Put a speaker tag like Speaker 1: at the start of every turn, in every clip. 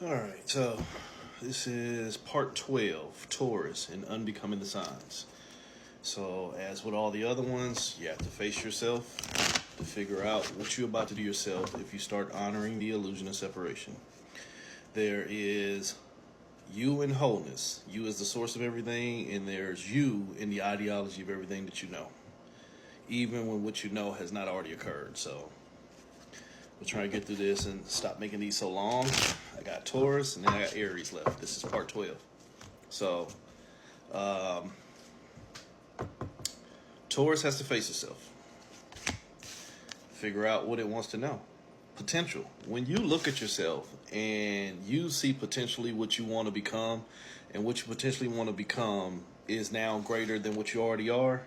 Speaker 1: All right, so this is part 12, Taurus and Unbecoming the Signs. So, as with all the other ones, you have to face yourself to figure out what you're about to do yourself if you start honoring the illusion of separation. There is you in wholeness. You is the source of everything, and there's you in the ideology of everything that you know, even when what you know has not already occurred. So, we'll try to get through this and stop making these so long. I got Taurus and then I got Aries left. This is part 12. So, Taurus has to face itself. Figure out what it wants to know. Potential. When you look at yourself and you see potentially what you want to become, and what you potentially want to become is now greater than what you already are,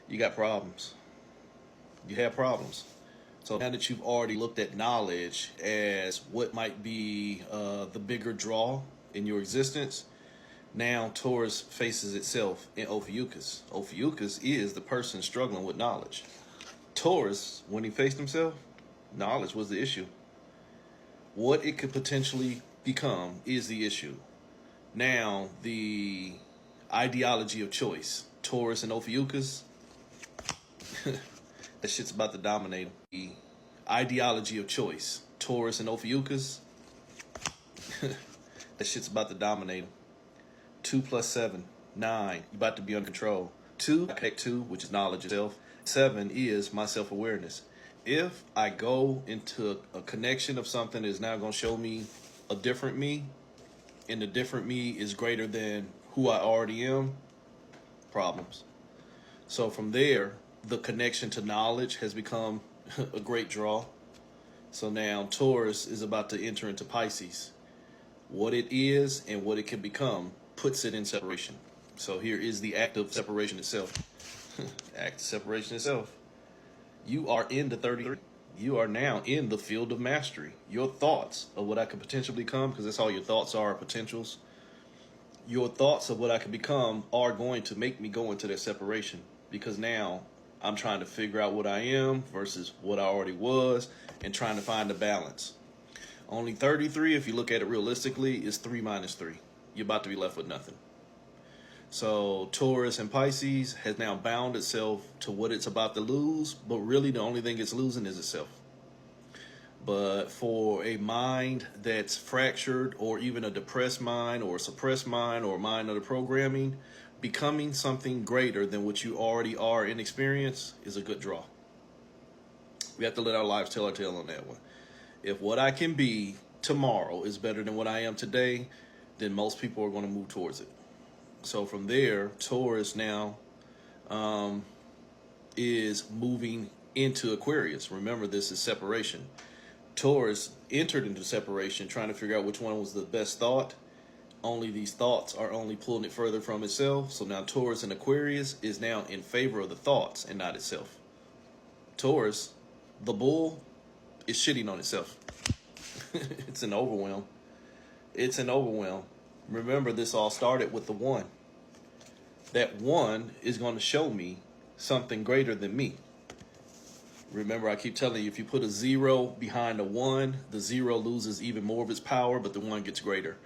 Speaker 1: you got problems. You have problems. So now that you've already looked at knowledge as what might be the bigger draw in your existence, now Taurus faces itself in Ophiuchus. Ophiuchus is the person struggling with knowledge. Taurus, when he faced himself, knowledge was the issue. What it could potentially become is the issue. Now, the ideology of choice, Taurus and Ophiuchus, that shit's about to dominate him. The ideology of choice, Taurus and Ophiuchus, that shit's about to dominate him. 2 plus 7, 9. You about to be under control. 2, connect 2, which is knowledge itself. 7 is my self-awareness. If I go into a connection of something that is now going to show me a different me, and the different me is greater than who I already am, problems. So from there, the connection to knowledge has become a great draw. So now Taurus is about to enter into Pisces. What it is and what it can become puts it in separation. So here is the act of separation itself. Act of separation itself. You are in the 33. You are now in the field of mastery. Your thoughts of what I could potentially become, because that's all your thoughts are potentials. Your thoughts of what I could become are going to make me go into that separation, because now I'm trying to figure out what I am versus what I already was and trying to find a balance. Only 33, if you look at it realistically, is 3 minus 3. You're about to be left with nothing. So Taurus and Pisces has now bound itself to what it's about to lose, but really the only thing it's losing is itself. But for a mind that's fractured, or even a depressed mind or a suppressed mind or a mind under programming, becoming something greater than what you already are in experience is a good draw. We have to let our lives tell our tale on that one. If what I can be tomorrow is better than what I am today, then most people are going to move towards it. So from there, Taurus now is moving into Aquarius. Remember, this is separation. Taurus entered into separation trying to figure out which one was the best thought. Only these thoughts are only pulling it further from itself. So now Taurus and Aquarius is now in favor of the thoughts and not itself. Taurus, the bull, is shitting on itself. It's an overwhelm. It's an overwhelm. Remember, this all started with the 1. That 1 is going to show me something greater than me. Remember, I keep telling you, if you put a 0 behind a 1, the 0 loses even more of its power, but the 1 gets greater.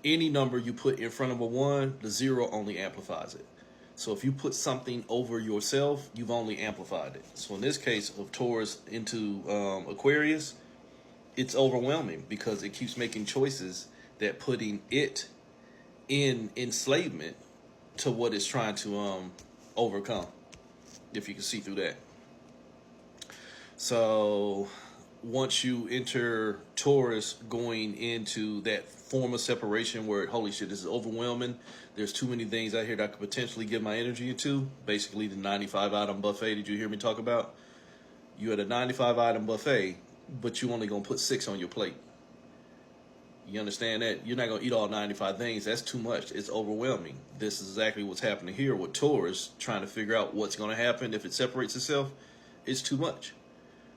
Speaker 1: Any number you put in front of a 1, the 0 only amplifies it. So if you put something over yourself, you've only amplified it. So in this case of Taurus into Aquarius, it's overwhelming because it keeps making choices that putting it in enslavement to what it's trying to overcome, if you can see through that. So once you enter Taurus going into that form of separation where, holy shit, this is overwhelming, there's too many things out here that I could potentially give my energy into, basically the 95 item buffet. Did you hear me talk about? You had a 95 item buffet, but you only gonna put 6 on your plate. You understand that? You're not gonna eat all 95 things. That's too much. It's overwhelming. This is exactly what's happening here with Taurus, trying to figure out what's gonna happen if it separates itself. It's too much.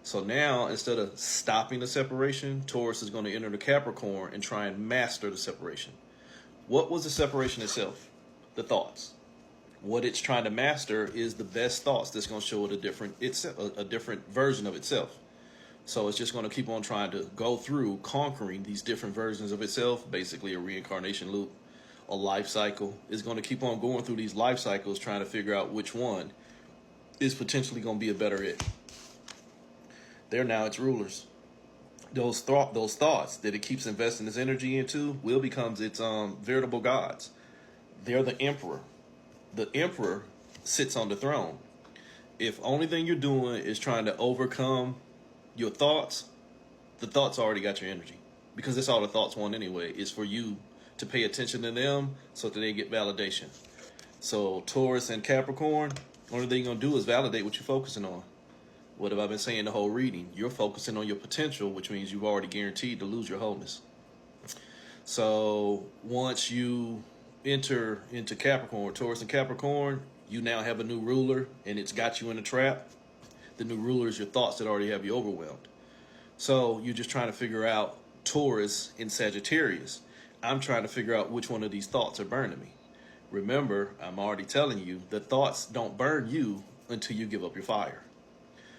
Speaker 1: So now, instead of stopping the separation, Taurus is going to enter the Capricorn and try and master the separation. What was the separation itself? The thoughts. What it's trying to master is the best thoughts that's going to show it a different version of itself. So it's just going to keep on trying to go through conquering these different versions of itself, basically a reincarnation loop, a life cycle. It's going to keep on going through these life cycles trying to figure out which one is potentially going to be a better it. They're now its rulers. Those thoughts that it keeps investing its energy into will become its veritable gods. They're the emperor. The emperor sits on the throne. If only thing you're doing is trying to overcome your thoughts, the thoughts already got your energy. Because that's all the thoughts want anyway, is for you to pay attention to them so that they get validation. So Taurus and Capricorn, only thing you're going to do is validate what you're focusing on. What have I been saying the whole reading? You're focusing on your potential, which means you've already guaranteed to lose your wholeness. So once you enter into Capricorn, Taurus and Capricorn, you now have a new ruler, and it's got you in a trap. The new ruler is your thoughts that already have you overwhelmed. So you're just trying to figure out Taurus and Sagittarius. I'm trying to figure out which one of these thoughts are burning me. Remember, I'm already telling you, the thoughts don't burn you until you give up your fire.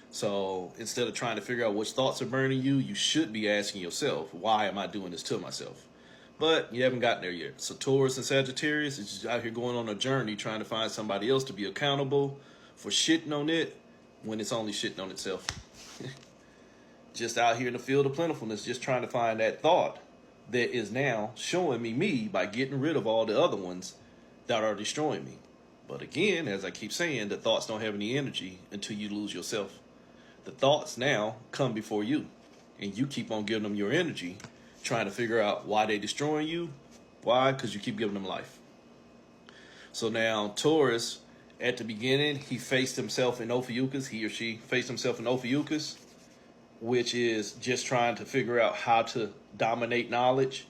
Speaker 1: So instead of trying to figure out which thoughts are burning you, you should be asking yourself, why am I doing this to myself? But you haven't gotten there yet. So Taurus and Sagittarius is just out here going on a journey trying to find somebody else to be accountable for shitting on it when it's only shitting on itself. Just out here in the field of plentifulness, just trying to find that thought that is now showing me by getting rid of all the other ones that are destroying me. But again, as I keep saying, the thoughts don't have any energy until you lose yourself. The thoughts now come before you, and you keep on giving them your energy, trying to figure out why they're destroying you. Why? Because you keep giving them life. So now Taurus, at the beginning, he faced himself in Ophiuchus. He or she faced himself in Ophiuchus, which is just trying to figure out how to dominate knowledge.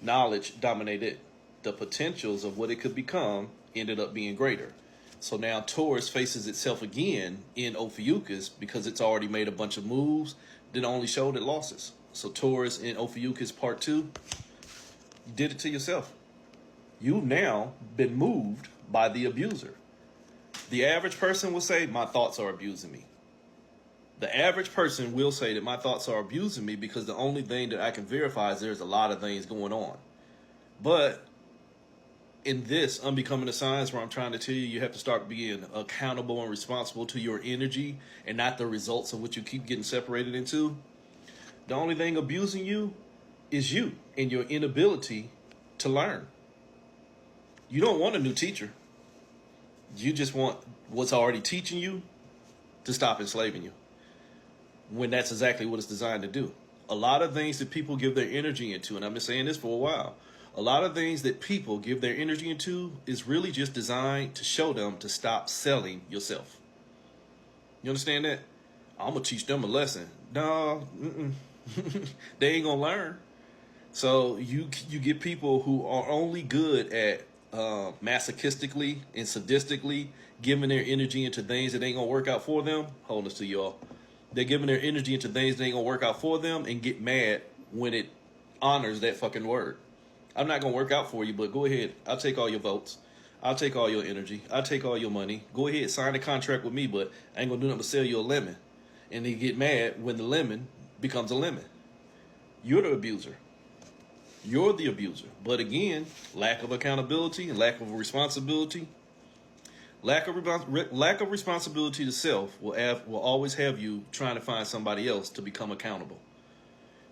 Speaker 1: Knowledge dominated. The potentials of what it could become ended up being greater. So now Taurus faces itself again in Ophiuchus because it's already made a bunch of moves that only showed it losses. So Taurus in Ophiuchus Part 2, you did it to yourself. You've now been moved by the abuser. The average person will say, my thoughts are abusing me. The average person will say that my thoughts are abusing me because the only thing that I can verify is there's a lot of things going on. But in this Unbecoming the Signs, where I'm trying to tell you, you have to start being accountable and responsible to your energy and not the results of what you keep getting separated into. The only thing abusing you is you and your inability to learn. You don't want a new teacher. You just want what's already teaching you to stop enslaving you, when that's exactly what it's designed to do. A lot of things that people give their energy into, and I've been saying this for a while, a lot of things that people give their energy into is really just designed to show them to stop selling yourself. You understand that? I'm going to teach them a lesson. No, they ain't going to learn. So you get people who are only good at masochistically and sadistically giving their energy into things that ain't going to work out for them. Hold this to y'all. They're giving their energy into things that ain't going to work out for them and get mad when it honors that fucking word. I'm not going to work out for you, but go ahead. I'll take all your votes. I'll take all your energy. I'll take all your money. Go ahead, sign a contract with me, but I ain't going to do nothing but sell you a lemon. And they get mad when the lemon becomes a lemon. You're the abuser. You're the abuser. But again, lack of accountability and lack of responsibility. Lack of responsibility to self will always have you trying to find somebody else to become accountable.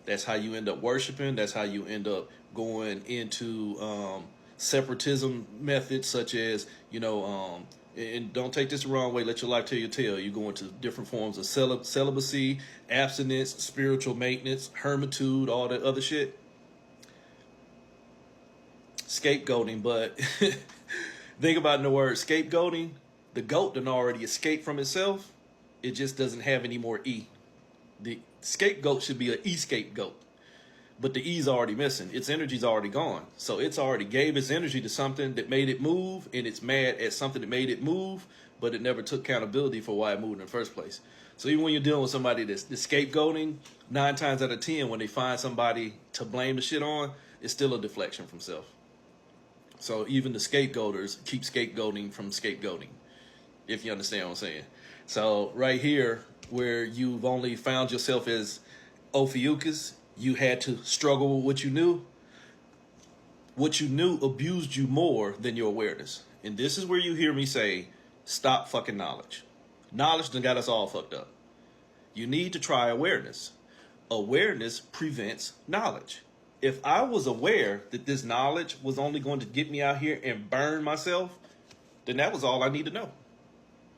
Speaker 1: That's how you end up worshiping. That's how you end up going into separatism methods such as, and don't take this the wrong way, let your life tell your tale. You go into different forms of celibacy, abstinence, spiritual maintenance, hermitude, all that other shit. Scapegoating, but think about the word scapegoating. The goat done already escaped from itself. It just doesn't have any more E. The scapegoat should be an E-scapegoat. But the E's already missing. Its energy's already gone. So it's already gave its energy to something that made it move, and it's mad at something that made it move, but it never took accountability for why it moved in the first place. So even when you're dealing with somebody that's scapegoating, 9 times out of 10, when they find somebody to blame the shit on, it's still a deflection from self. So even the scapegoaters keep scapegoating from scapegoating, if you understand what I'm saying. So right here, where you've only found yourself as Ophiuchus. You had to struggle with what you knew. What you knew abused you more than your awareness. And this is where you hear me say, stop fucking knowledge. Knowledge done got us all fucked up. You need to try awareness. Awareness prevents knowledge. If I was aware that this knowledge was only going to get me out here and burn myself, then that was all I need to know.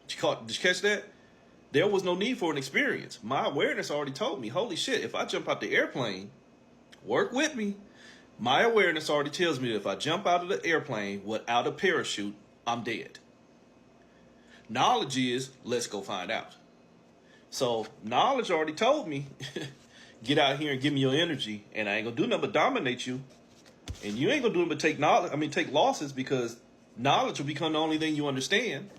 Speaker 1: Did you catch that? There was no need for an experience. My awareness already told me, holy shit, if I jump out the airplane, work with me. My awareness already tells me that if I jump out of the airplane without a parachute, I'm dead. Knowledge is, let's go find out. So knowledge already told me, get out here and give me your energy, and I ain't gonna do nothing but dominate you. And you ain't gonna do nothing but take losses, because knowledge will become the only thing you understand.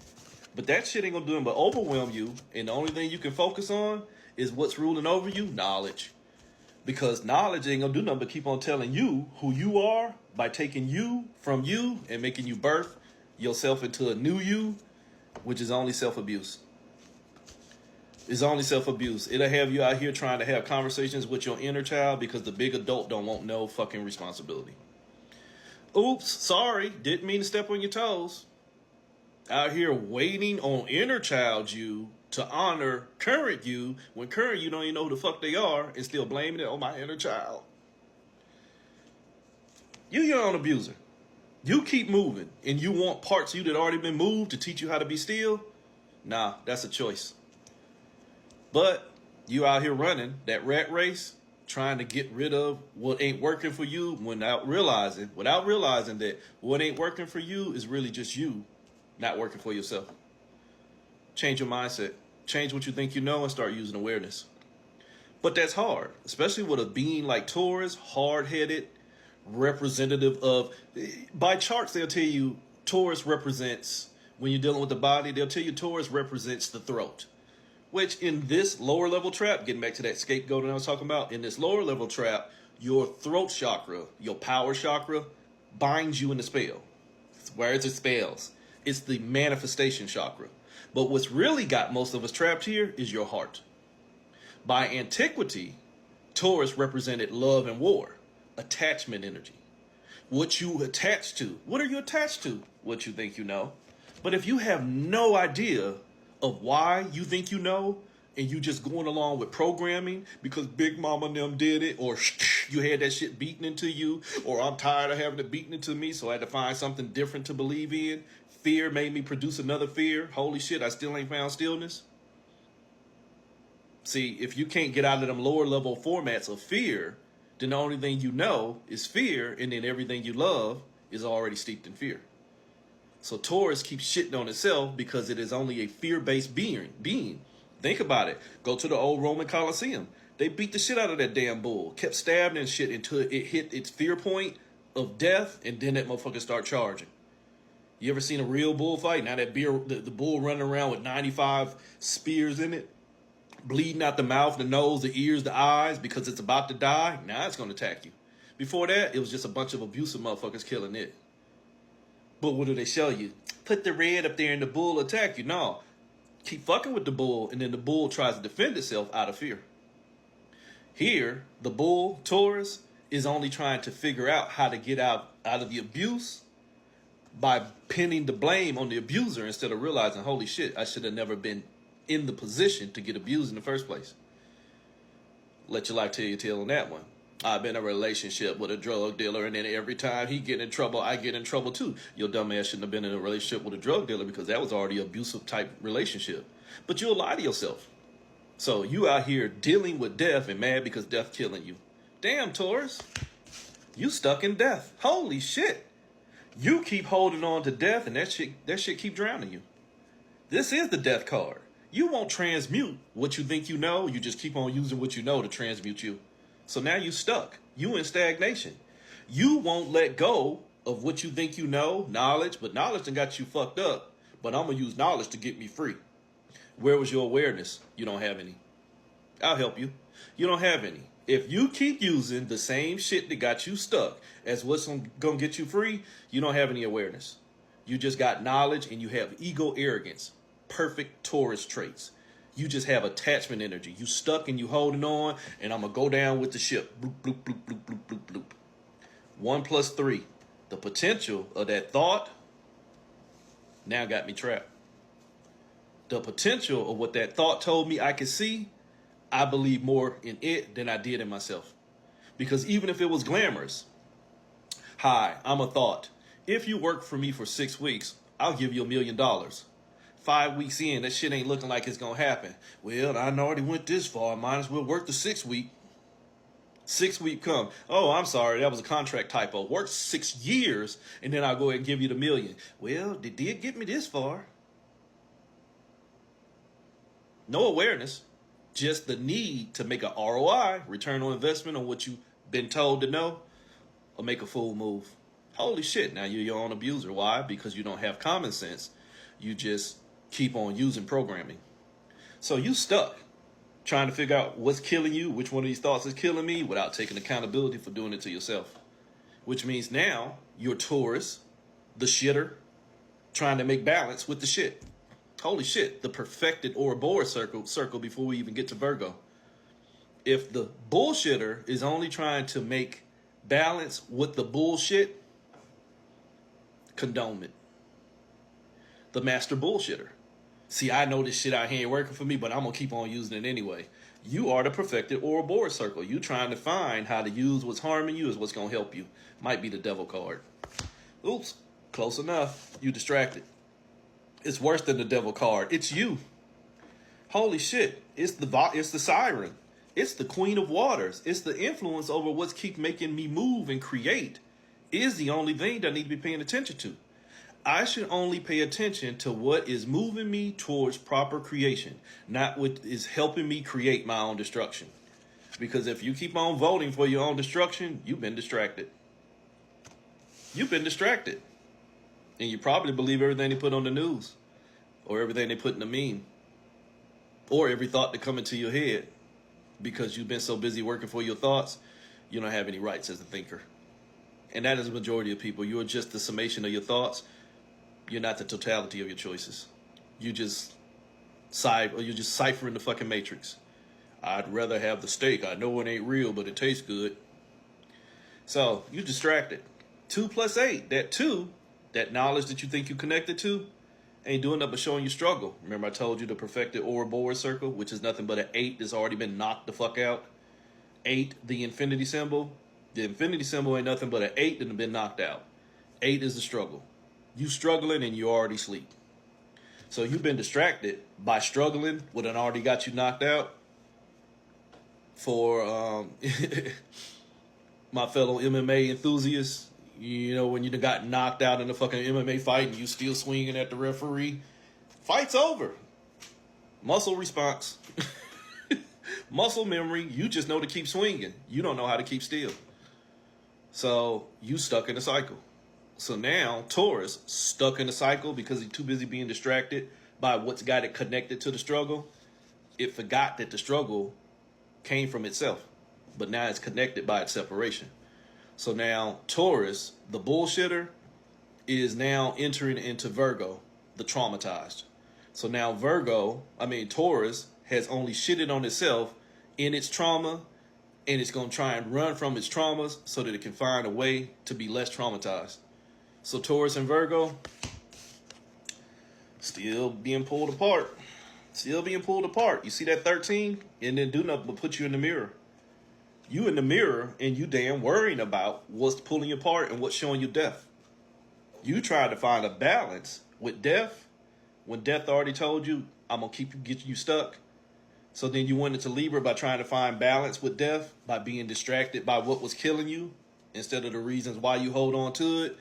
Speaker 1: But that shit ain't gonna do nothing but overwhelm you, and the only thing you can focus on is what's ruling over you, knowledge. Because knowledge ain't gonna do nothing but keep on telling you who you are by taking you from you and making you birth yourself into a new you, which is only self-abuse. It's only self-abuse. It'll have you out here trying to have conversations with your inner child because the big adult don't want no fucking responsibility. Oops, sorry, didn't mean to step on your toes. Out here waiting on inner child you to honor current you, when current you don't even know who the fuck they are, and still blaming it on my inner child. You your own abuser. You keep moving, and you want parts of you that already been moved to teach you how to be still? Nah, that's a choice. But you out here running that rat race, trying to get rid of what ain't working for you without realizing that what ain't working for you is really just you not working for yourself. Change your mindset. Change what you think you know and start using awareness. But that's hard, especially with a being like Taurus, hard-headed, representative of... By charts, they'll tell you Taurus represents, when you're dealing with the body, they'll tell you Taurus represents the throat. Which in this lower level trap, getting back to that scapegoat that I was talking about, in this lower level trap, your throat chakra, your power chakra, binds you in the spell. Where it's spells. It's the manifestation chakra. But what's really got most of us trapped here is your heart. By antiquity, Taurus represented love and war, attachment energy. What you attach to. What are you attached to? What you think you know. But if you have no idea of why you think you know, and you just going along with programming because Big Mama and them did it, or you had that shit beaten into you, or I'm tired of having it beaten into me, so I had to find something different to believe in. Fear made me produce another fear. Holy shit, I still ain't found stillness. See, if you can't get out of them lower level formats of fear, then the only thing you know is fear, and then everything you love is already steeped in fear. So Taurus keeps shitting on itself because it is only a fear-based being. Think about it. Go to the old Roman Colosseum. They beat the shit out of that damn bull. Kept stabbing and shit until it hit its fear point of death, and then that motherfucker start charging. You ever seen a real bullfight? Now that the bull running around with 95 spears in it, bleeding out the mouth, the nose, the ears, the eyes, because it's about to die. Now it's going to attack you. Before that, it was just a bunch of abusive motherfuckers killing it. But what do they show you? Put the red up there and the bull attack you. No. Keep fucking with the bull, and then the bull tries to defend itself out of fear. Here, the bull, Taurus, is only trying to figure out how to get out of the abuse by pinning the blame on the abuser instead of realizing, holy shit, I should have never been in the position to get abused in the first place. Let your life tell your tale on that one. I've been in a relationship with a drug dealer, and then every time he get in trouble, I get in trouble too. Your dumb ass shouldn't have been in a relationship with a drug dealer because that was already an abusive type relationship. But you'll lie to yourself. So you out here dealing with death and mad because death killing you. Damn, Taurus. You stuck in death. Holy shit. You keep holding on to death, and that shit keep drowning you. This is the death card. You won't transmute what you think you know. You just keep on using what you know to transmute you. So now you stuck. You in stagnation. You won't let go of what you think you know, knowledge, but knowledge done got you fucked up. But I'm going to use knowledge to get me free. Where was your awareness? You don't have any. I'll help you. You don't have any. If you keep using the same shit that got you stuck as what's going to get you free, you don't have any awareness. You just got knowledge, and you have ego arrogance. Perfect Taurus traits. You just have attachment energy. You stuck and you holding on, and I'm going to go down with the ship. Bloop, bloop, bloop, bloop, bloop, bloop, bloop. 1 plus 3. The potential of that thought now got me trapped. The potential of what that thought told me I could see, I believe more in it than I did in myself. Because even if it was glamorous, hi, I'm a thought. If you work for me for 6 weeks, I'll give you $1 million. 5 weeks in, that shit ain't looking like it's gonna happen. Well, I already went this far. Might as well work the 6 week. 6 week come. Oh, I'm sorry, that was a contract typo. Work 6 years, and then I'll go ahead and give you the $1 million. Well, they did get me this far. No awareness, just the need to make a ROI, return on investment, on what you've been told to know, or make a fool move. Holy shit, now you're your own abuser. Why? Because you don't have common sense. You just keep on using programming. So you stuck trying to figure out what's killing you, which one of these thoughts is killing me, without taking accountability for doing it to yourself. Which means now you're Taurus, the shitter, trying to make balance with the shit. Holy shit, the perfected Ouroboros circle before we even get to Virgo. If the bullshitter is only trying to make balance with the bullshit, condone it. The master bullshitter. See, I know this shit out here ain't working for me, but I'm going to keep on using it anyway. You are the perfected Ouroboros circle. You trying to find how to use what's harming you is what's going to help you. Might be the devil card. Oops, close enough. You distracted. It's worse than the devil card. It's you. Holy shit. It's the siren. It's the queen of waters. It's the influence over what's keep making me move and create is the only thing that I need to be paying attention to. I should only pay attention to what is moving me towards proper creation, not what is helping me create my own destruction. Because if you keep on voting for your own destruction, you've been distracted. You've been distracted. And you probably believe everything they put on the news, or everything they put in the meme, or every thought that come into your head. Because you've been so busy working for your thoughts, you don't have any rights as a thinker. And that is the majority of people. You are just the summation of your thoughts. You're not the totality of your choices. You're just ciphering the fucking matrix. I'd rather have the steak. I know it ain't real, but it tastes good. So you're distracted. 2 plus 8, that 2, that knowledge that you think you connected to, ain't doing nothing but showing you struggle. Remember I told you the perfected Ouroboros circle, which is nothing but an 8 that's already been knocked the fuck out. 8, the infinity symbol. The infinity symbol ain't nothing but an 8 that has been knocked out. 8 is the struggle. You struggling and you already sleep. So you've been distracted by struggling with an already got you knocked out. For my fellow MMA enthusiasts, you know, when you got knocked out in a fucking MMA fight and you still swinging at the referee, fight's over. Muscle response. Muscle memory, you just know to keep swinging. You don't know how to keep still. So you stuck in a cycle. So now Taurus stuck in a cycle because he's too busy being distracted by what's got it connected to the struggle. It forgot that the struggle came from itself, but now it's connected by its separation. So now Taurus, the bullshitter, is now entering into Virgo, the traumatized. So now Taurus has only shitted on itself in its trauma, and it's going to try and run from its traumas so that it can find a way to be less traumatized. So Taurus and Virgo, still being pulled apart. Still being pulled apart. You see that 13? And then do nothing but put you in the mirror. You in the mirror and you damn worrying about what's pulling you apart and what's showing you death. You trying to find a balance with death when death already told you, I'm going to get you stuck. So then you went into Libra by trying to find balance with death, by being distracted by what was killing you instead of the reasons why you hold on to it,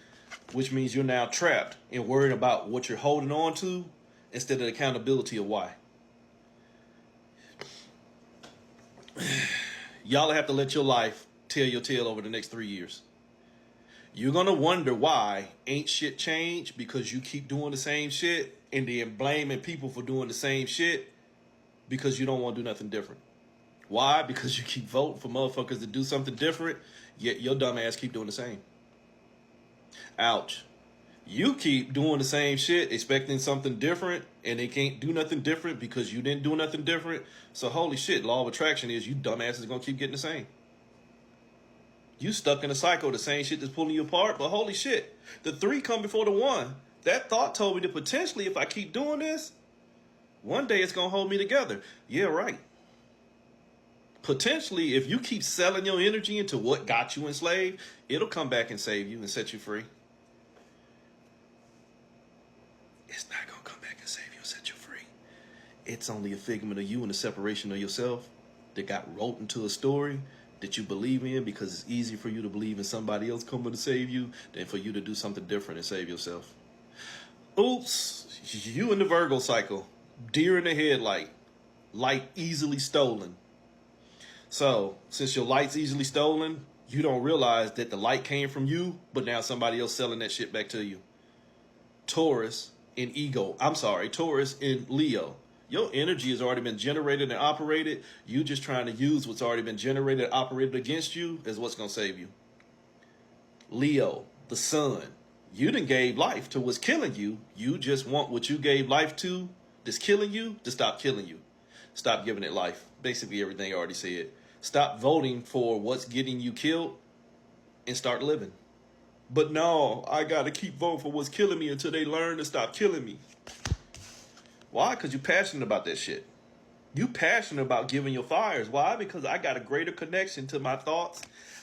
Speaker 1: which means you're now trapped and worried about what you're holding on to instead of the accountability of why. Y'all have to let your life tell your tale over the next 3 years. You're going to wonder why ain't shit changed because you keep doing the same shit and then blaming people for doing the same shit because you don't want to do nothing different. Why? Because you keep voting for motherfuckers to do something different, yet your dumb ass keep doing the same. Ouch. You keep doing the same shit, expecting something different, and they can't do nothing different because you didn't do nothing different. So holy shit, law of attraction is you dumbasses gonna keep getting the same. You stuck in a cycle, the same shit that's pulling you apart. But holy shit, the 3 come before the 1. That thought told me that potentially if I keep doing this, one day it's gonna hold me together. Yeah, right. Potentially, if you keep selling your energy into what got you enslaved, it'll come back and save you and set you free. It's not gonna come back and save you and set you free. It's only a figment of you and a separation of yourself that got wrote into a story that you believe in, because it's easy for you to believe in somebody else coming to save you than for you to do something different and save yourself. Oops, you in the Virgo cycle, deer in the headlight, light easily stolen. So since your light's easily stolen, you don't realize that the light came from you, but now somebody else selling that shit back to you. Taurus in Taurus in Leo. Your energy has already been generated and operated. You just trying to use what's already been generated and operated against you is what's going to save you. Leo, the sun. You done gave life to what's killing you. You just want what you gave life to that's killing you to stop killing you. Stop giving it life. Basically everything I already said. Stop voting for what's getting you killed and start living. But no, I got to keep voting for what's killing me until they learn to stop killing me. Why? Because you're passionate about that shit. You passionate about giving your fires. Why? Because I got a greater connection to my thoughts.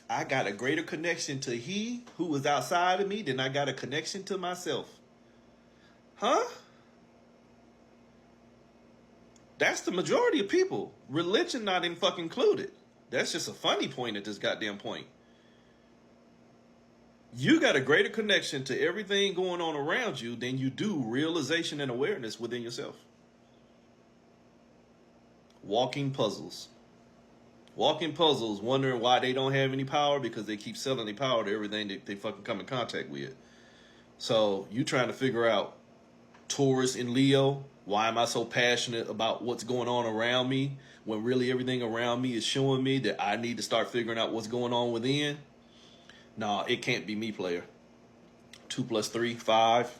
Speaker 1: I got a greater connection to he who is outside of me than I got a connection to myself. Huh? That's the majority of people. Religion not even fucking included. That's just a funny point at this goddamn point. You got a greater connection to everything going on around you than you do realization and awareness within yourself. Walking puzzles. Walking puzzles, wondering why they don't have any power because they keep selling their power to everything that they fucking come in contact with. So you trying to figure out Taurus and Leo, why am I so passionate about what's going on around me when really everything around me is showing me that I need to start figuring out what's going on within? Nah, it can't be me, player. 2 + 3, 5.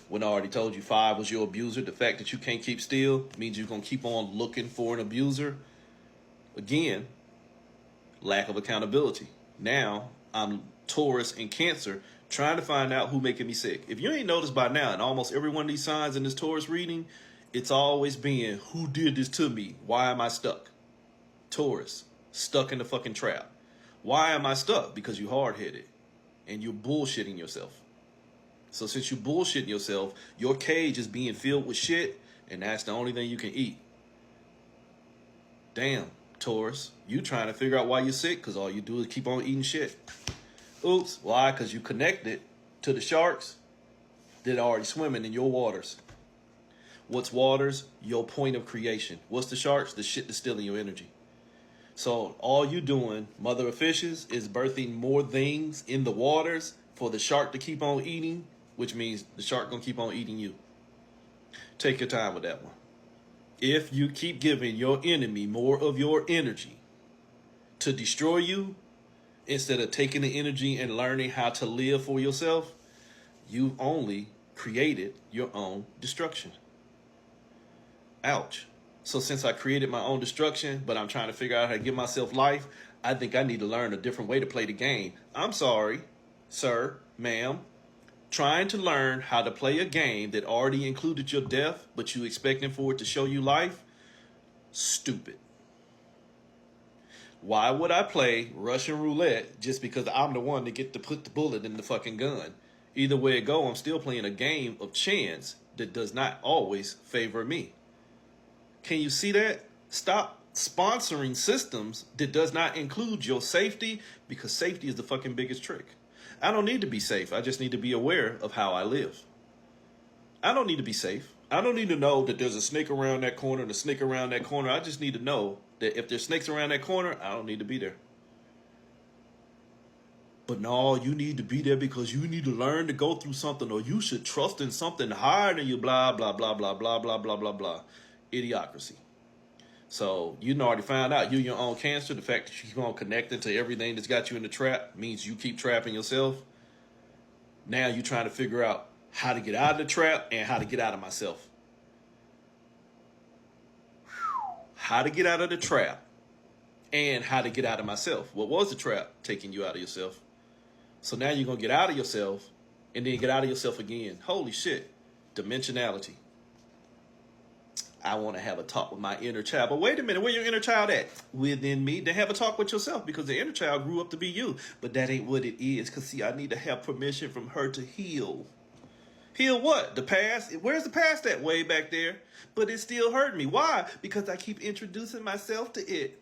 Speaker 1: When I already told you 5 was your abuser, the fact that you can't keep still means you're going to keep on looking for an abuser. Again, lack of accountability. Now, I'm Taurus and Cancer, trying to find out who making me sick. If you ain't noticed by now, in almost every one of these signs in this Taurus reading, it's always been, who did this to me? Why am I stuck? Taurus, stuck in the fucking trap. Why am I stuck? Because you're hard-headed and you're bullshitting yourself. So since you're bullshitting yourself, your cage is being filled with shit, and that's the only thing you can eat. Damn, Taurus, you trying to figure out why you're sick because all you do is keep on eating shit. Oops, why? Because you connected to the sharks that are already swimming in your waters. What's waters? Your point of creation. What's the sharks? The shit that's stealing your energy. So all you doing, mother of fishes, is birthing more things in the waters for the shark to keep on eating, which means the shark gonna keep on eating you. Take your time with that one. If you keep giving your enemy more of your energy to destroy you, instead of taking the energy and learning how to live for yourself, you've only created your own destruction. Ouch. So since I created my own destruction, but I'm trying to figure out how to give myself life, I think I need to learn a different way to play the game. I'm sorry, sir, ma'am. Trying to learn how to play a game that already included your death, but you expecting for it to show you life? Stupid. Why would I play Russian roulette just because I'm the one to get to put the bullet in the fucking gun? Either way it go, I'm still playing a game of chance that does not always favor me. Can you see that? Stop sponsoring systems that does not include your safety, because safety is the fucking biggest trick. I don't need to be safe. I just need to be aware of how I live. I don't need to be safe. I don't need to know that there's a snake around that corner and a snake around that corner. I just need to know that if there's snakes around that corner, I don't need to be there. But no, you need to be there because you need to learn to go through something, or you should trust in something higher than you, blah, blah, blah, blah, blah, blah, blah, blah, blah. Idiocracy. So you already found out you your own cancer. The fact that you keep on connecting to everything that's got you in the trap means you keep trapping yourself. Now you're trying to figure out how to get out of the trap and how to get out of myself. how to get out of the trap and how to get out of myself. What was the trap? Taking you out of yourself. So now you're going to get out of yourself and then get out of yourself again. Holy shit. Dimensionality. I want to have a talk with my inner child. But wait a minute, where your inner child at? Within me. Then have a talk with yourself, because the inner child grew up to be you. But that ain't what it is. Because, see, I need to have permission from her to heal. Heal what? The past? Where's the past at? Way back there. But it's still hurting me. Why? Because I keep introducing myself to it.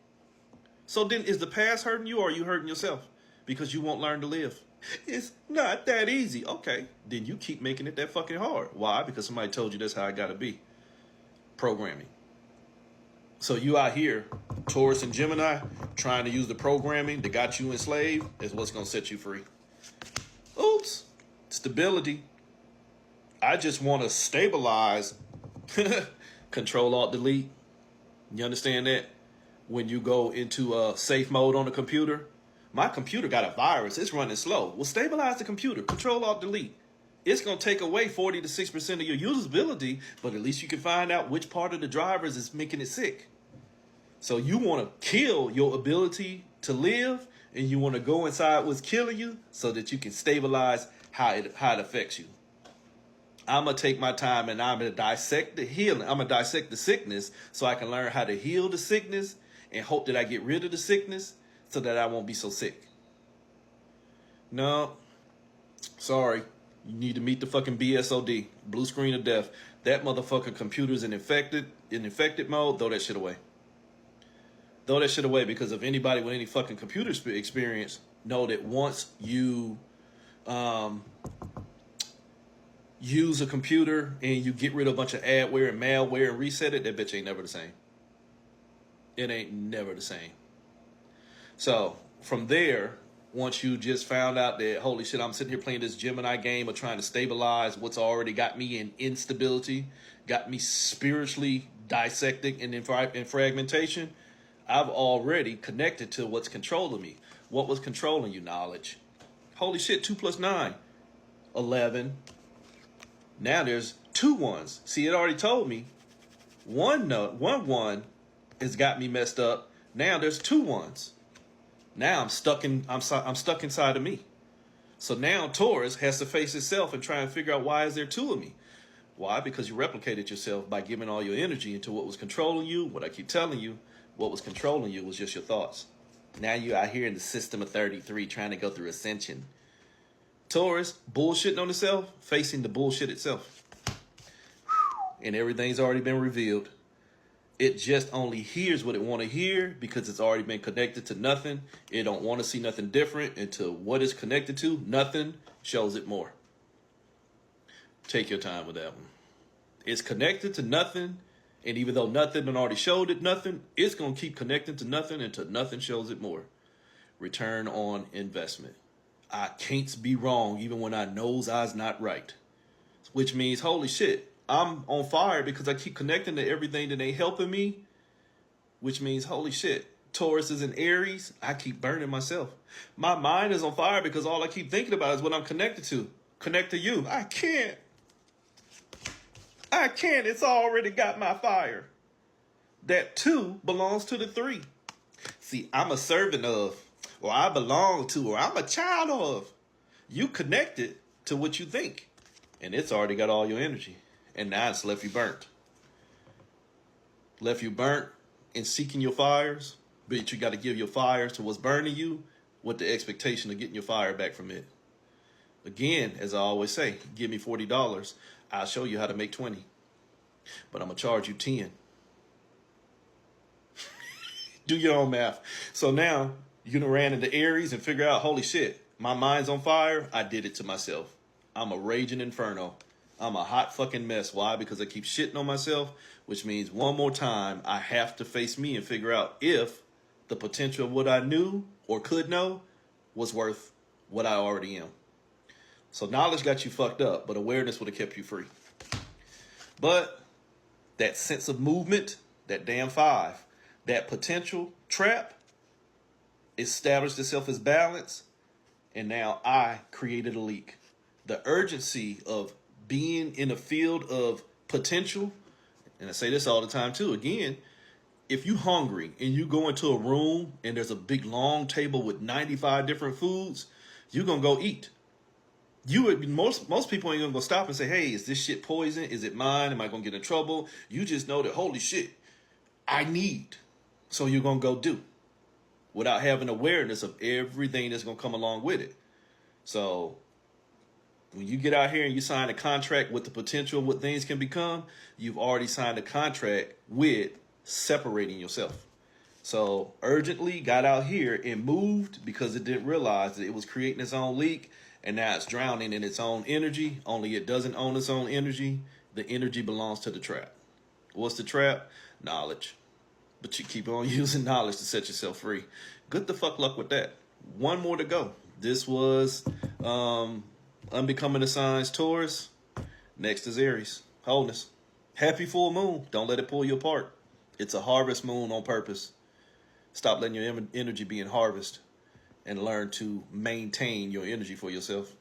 Speaker 1: So then, is the past hurting you, or are you hurting yourself? Because you won't learn to live. It's not that easy. Okay, then you keep making it that fucking hard. Why? Because somebody told you that's how I gotta be. Programming. So you out here, Taurus and Gemini, trying to use the programming that got you enslaved is what's gonna set you free. Oops. Stability. I just want to stabilize. Control Alt Delete. You understand that? When you go into safe mode on the computer, my computer got a virus. It's running slow. Well, stabilize the computer. Control Alt Delete. It's going to take away 40 to 6% of your usability, but at least you can find out which part of the drivers is making it sick. So you want to kill your ability to live, and you want to go inside what's killing you so that you can stabilize how it affects you. I'm going to take my time and I'm going to dissect the healing. I'm going to dissect the sickness so I can learn how to heal the sickness and hope that I get rid of the sickness so that I won't be so sick. No, sorry. You need to meet the fucking BSOD, blue screen of death. That motherfucking computer's in infected mode. Throw that shit away. Throw that shit away, because if anybody with any fucking computer experience know that once you use a computer and you get rid of a bunch of adware and malware and reset it, that bitch ain't never the same. It ain't never the same. So from there, once you just found out that, holy shit, I'm sitting here playing this Gemini game of trying to stabilize what's already got me in instability, got me spiritually dissecting and in fragmentation, I've already connected to what's controlling me. What was controlling you? Knowledge. Holy shit, 2 plus 9, 11. Now there's 2 ones. See, it already told me one has got me messed up. Now there's 2 ones. Now I'm stuck inside of me. So now Taurus has to face itself and try and figure out, why is there 2 of me? Why? Because you replicated yourself by giving all your energy into what was controlling you. What I keep telling you, what was controlling you was just your thoughts. Now you out here in the system of 33 trying to go through ascension. Taurus, bullshitting on itself, facing the bullshit itself. And everything's already been revealed. It just only hears what it want to hear because it's already been connected to nothing. It don't want to see nothing different until what it's connected to, nothing, shows it more. Take your time with that one. It's connected to nothing, and even though nothing done already showed it nothing, it's going to keep connecting to nothing until nothing shows it more. Return on investment. I can't be wrong even when I knows I's not right. Which means, holy shit, I'm on fire because I keep connecting to everything that ain't helping me. Which means, holy shit, Taurus is in Aries. I keep burning myself. My mind is on fire because all I keep thinking about is what I'm connected to. Connect to you. I can't. It's already got my fire. That 2 belongs to the 3. See, I'm a servant of, or I belong to, or I'm a child of. You connected to what you think. And it's already got all your energy. And now it's left you burnt. Left you burnt in seeking your fires. But you got to give your fires to what's burning you with the expectation of getting your fire back from it. Again, as I always say, give me $40. I'll show you how to make 20. But I'm going to charge you 10. Do your own math. So now you done ran into Aries and figure out, holy shit, my mind's on fire. I did it to myself. I'm a raging inferno. I'm a hot fucking mess. Why? Because I keep shitting on myself, which means one more time I have to face me and figure out if the potential of what I knew or could know was worth what I already am. So knowledge got you fucked up, but awareness would have kept you free. But that sense of movement, that damn 5, that potential trap established itself as balance, and now I created a leak. The urgency of being in a field of potential, and I say this all the time too, again, if you hungry and you go into a room and there's a big long table with 95 different foods, you're gonna go eat. Most people ain't gonna go stop and say, hey, is this shit poison? Is it mine? Am I gonna get in trouble? You just know that, holy shit, I need. So you're gonna go do without having awareness of everything that's gonna come along with it. So when you get out here and you sign a contract with the potential of what things can become, you've already signed a contract with separating yourself. So urgently got out here and moved because it didn't realize that it was creating its own leak, and now it's drowning in its own energy. Only it doesn't own its own energy. The energy belongs to the trap. What's the trap? Knowledge. But you keep on using knowledge to set yourself free. Good the fuck luck with that. One more to go. This was Unbecoming the signs Taurus. Next is Aries. Wholeness. Happy full moon. Don't let it pull you apart. It's a harvest moon on purpose. Stop letting your energy be in harvest and learn to maintain your energy for yourself.